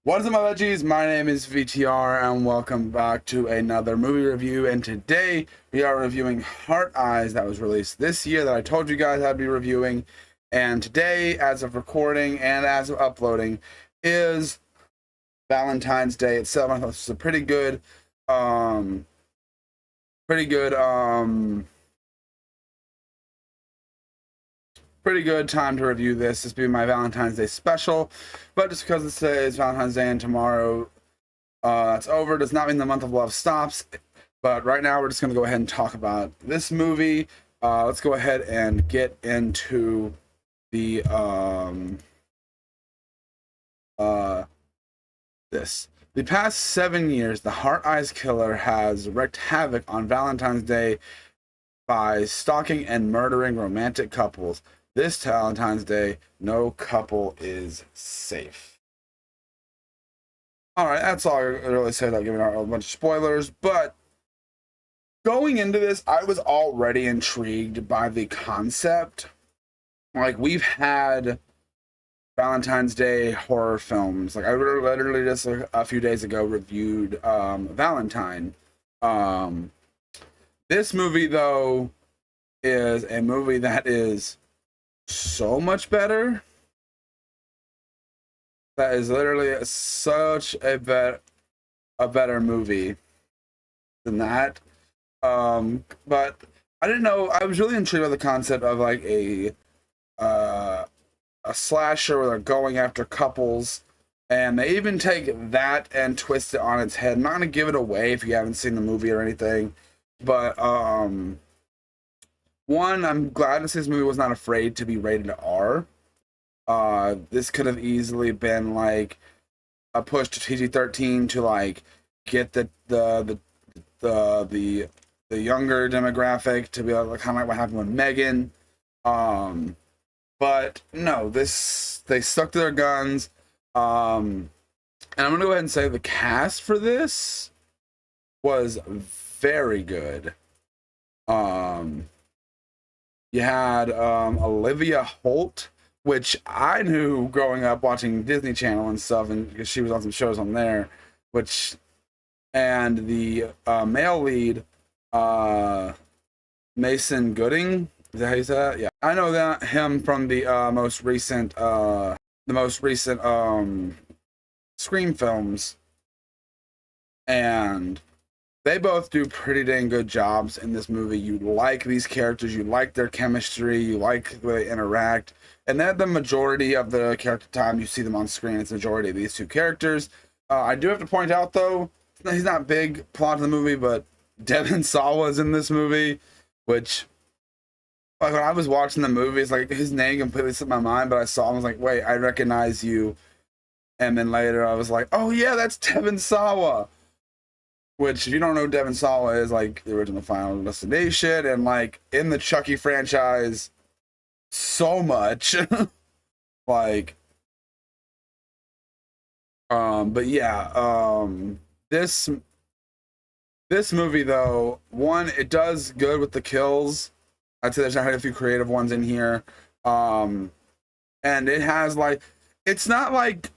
What is up, my veggies? My name is VTR, and welcome back to another movie review. And today we are reviewing Heart Eyes, that was released this year, that I told you guys I'd be reviewing. And today, as of recording and as of uploading, is Valentine's Day itself. I thought this was a um, pretty good time to review this. This being my Valentine's Day special, but just because this is Valentine's Day and tomorrow it's over does not mean the month of love stops. But right now we're just going to go ahead and talk about this movie. Let's go ahead and get into the this. The past 7 years, the Heart Eyes killer has wreaked havoc on Valentine's Day by stalking and murdering romantic couples. This Valentine's Day, no couple is safe. All right, that's all I really say without giving out a bunch of spoilers. But going into this, I was already intrigued by the concept. Like, we've had Valentine's Day horror films. Like, I literally just a few days ago reviewed Valentine. This movie, though, is a movie that is so much better. That is literally such a better movie than that. But I didn't know. I was really intrigued by the concept of like a slasher where they're going after couples, and they even take that and twist it on its head. I'm not gonna give it away if you haven't seen the movie or anything, but one, I'm glad to see this movie was not afraid to be rated R. This could have easily been like a push to PG-13 to like get the younger demographic to be like, kind of like what happened with Megan. But no, they stuck to their guns. And I'm gonna go ahead and say the cast for this was very good. You had Olivia Holt, which I knew growing up watching Disney Channel and stuff, and because she was on some shows on there, and the male lead, Mason Gooding, is that how you say that? Yeah, I know him from the most recent Scream films, and they both do pretty dang good jobs in this movie. You like these characters, you like their chemistry, you like the way they interact, and that the majority of the character time you see them on screen, it's the majority of these two characters. I do have to point out, though, he's not big plot of the movie, but Devin Sawa is in this movie, which, like, when I was watching the movies, like, his name completely slipped my mind, but I saw him, I was like, wait, I recognize you. And then later I was like, oh yeah, that's Devin Sawa. Which, if you don't know, Devin Sawa is like the original Final Destination, and like in the Chucky franchise, so much. Like, but yeah, this movie, though, one, it does good with the kills. I'd say there's a few creative ones in here, and it has like, it's not like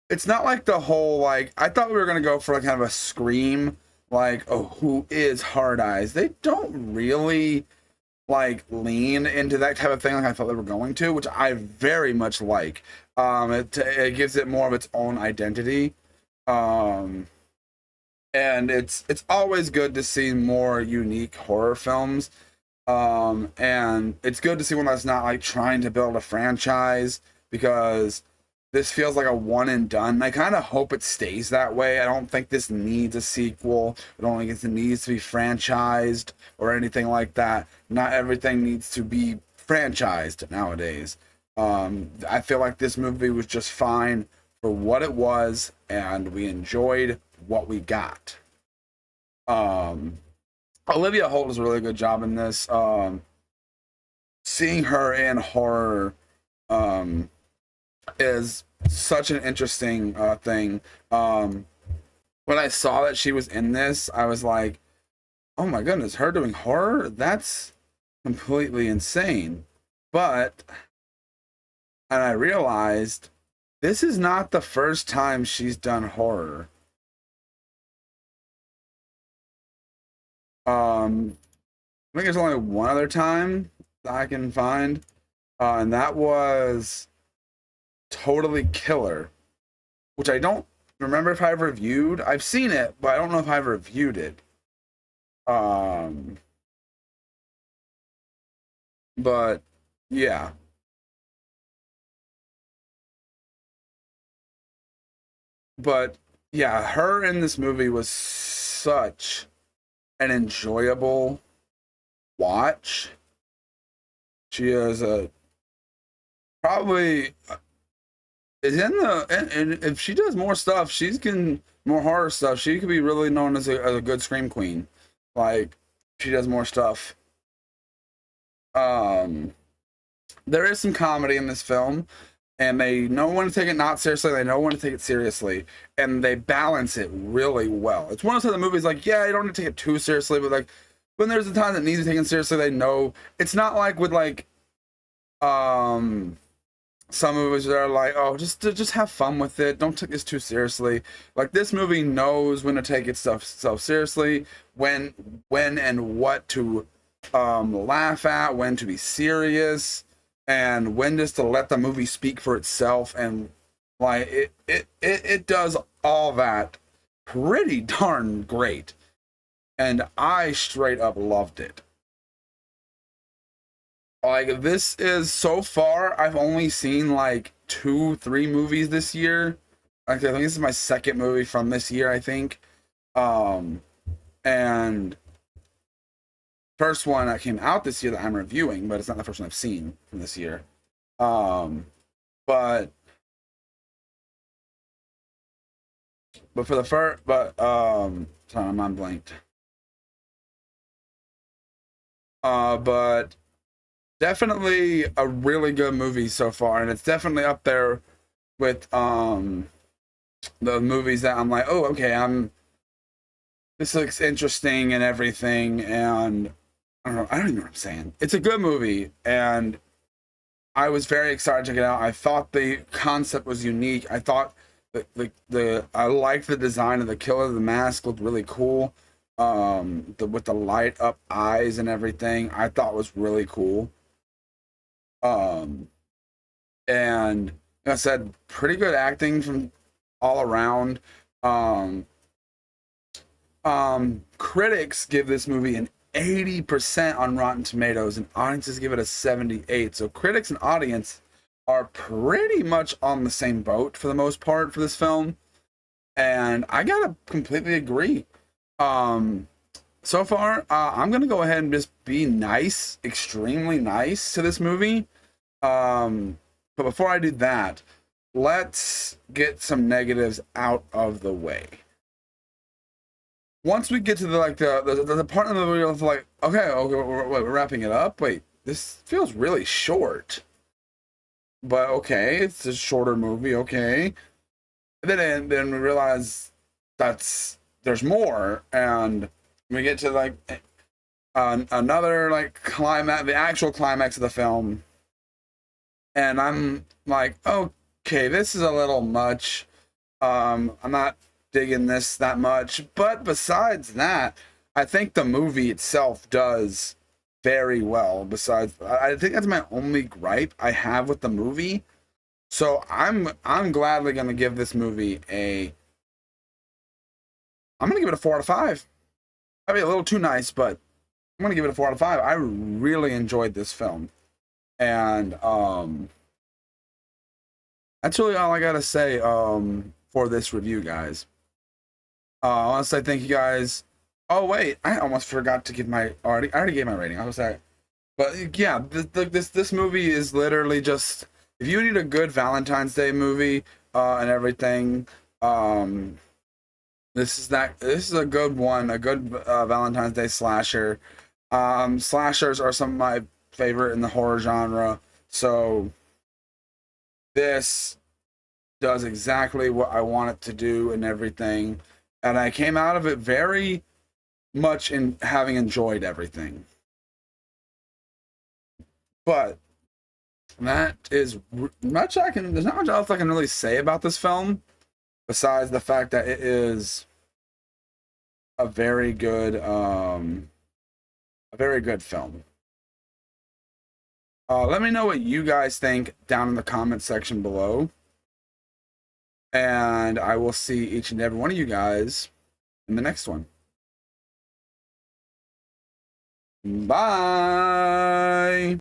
the whole, like, I thought we were gonna go for like kind of a Scream, like, oh, who is Hard Eyes? They don't really like lean into that type of thing like I thought they were going to, which I very much like. It gives it more of its own identity. And it's always good to see more unique horror films. And it's good to see one that's not like trying to build a franchise, because this feels like a one and done. I kind of hope it stays that way. I don't think this needs a sequel. I don't think it needs to be franchised or anything like that. Not everything needs to be franchised nowadays. I feel like this movie was just fine for what it was, and we enjoyed what we got. Olivia Holt does a really good job in this. Seeing her in horror is such an interesting thing. When I saw that she was in this, I was like, oh my goodness, her doing horror? That's completely insane. And I realized this is not the first time she's done horror. I think there's only one other time that I can find, and that was Totally Killer, which I don't remember if I've reviewed. I've seen it, but I don't know if I've reviewed it. But yeah. But yeah, her in this movie was such an enjoyable watch. She is a probably is in the and if she does more stuff, she's can more horror stuff. She could be really known as a good scream queen. Like she does more stuff. Um, there is some comedy in this film, and they know when to take it not seriously. They know when to take it seriously, and they balance it really well. It's one of the movies like yeah, you don't need to take it too seriously, but like when there's a time that needs to be taken seriously, they know it's not like with like some movies that are like, oh, just have fun with it. Don't take this too seriously. Like this movie knows when to take its stuff seriously, when and what to laugh at, when to be serious, and when just to let the movie speak for itself. And like it does all that pretty darn great. And I straight up loved it. Like this is so far I've only seen like 2 3 movies this year. Like I think this is my second movie from this year, I think. um and first one that came out this year that I'm reviewing, but it's not the first one I've seen from this year. um but for the first sorry, I'm on blanked. But definitely a really good movie so far, and it's definitely up there with the movies that I'm like, oh, okay, this looks interesting and everything, and I don't even know what I'm saying. It's a good movie, and I was very excited to check it out. I thought the concept was unique. I thought the I liked the design of the killer. The mask looked really cool. With the light up eyes and everything, I thought was really cool. Um, and like I said, pretty good acting from all around. Um, Critics give this movie an 80% on Rotten Tomatoes, and audiences give it a 78. So critics and audience are pretty much on the same boat for the most part for this film, and I gotta completely agree. Um, so far, I'm gonna go ahead and just be nice, extremely nice to this movie. But before I do that, let's get some negatives out of the way. Once we get to the part of the movie of like, okay, we're wrapping it up. Wait, this feels really short. But okay, it's a shorter movie. Okay, then we realize there's more, and we get to like another like climax, the actual climax of the film, and I'm like, okay, this is a little much. I'm not digging this that much, but besides that, I think the movie itself does very well. Besides, I think that's my only gripe I have with the movie. So I'm gladly gonna give this movie I'm gonna give it a 4 out of 5. I'd be a little too nice, but I'm gonna give it a 4 out of 5. I really enjoyed this film, and that's really all I gotta say for this review, guys. I want to say thank you guys. Oh wait, I almost forgot to give I already gave my rating. I was sorry, but yeah, this movie is literally just if you need a good Valentine's Day movie and everything. This is a good one, a good Valentine's Day slasher. Slashers are some of my favorite in the horror genre, so this does exactly what I want it to do and everything. And I came out of it very much in having enjoyed everything. But that is much I can. There's not much else I can really say about this film, besides the fact that it is a very good film. Let me know what you guys think down in the comment section below, and I will see each and every one of you guys in the next one. Bye.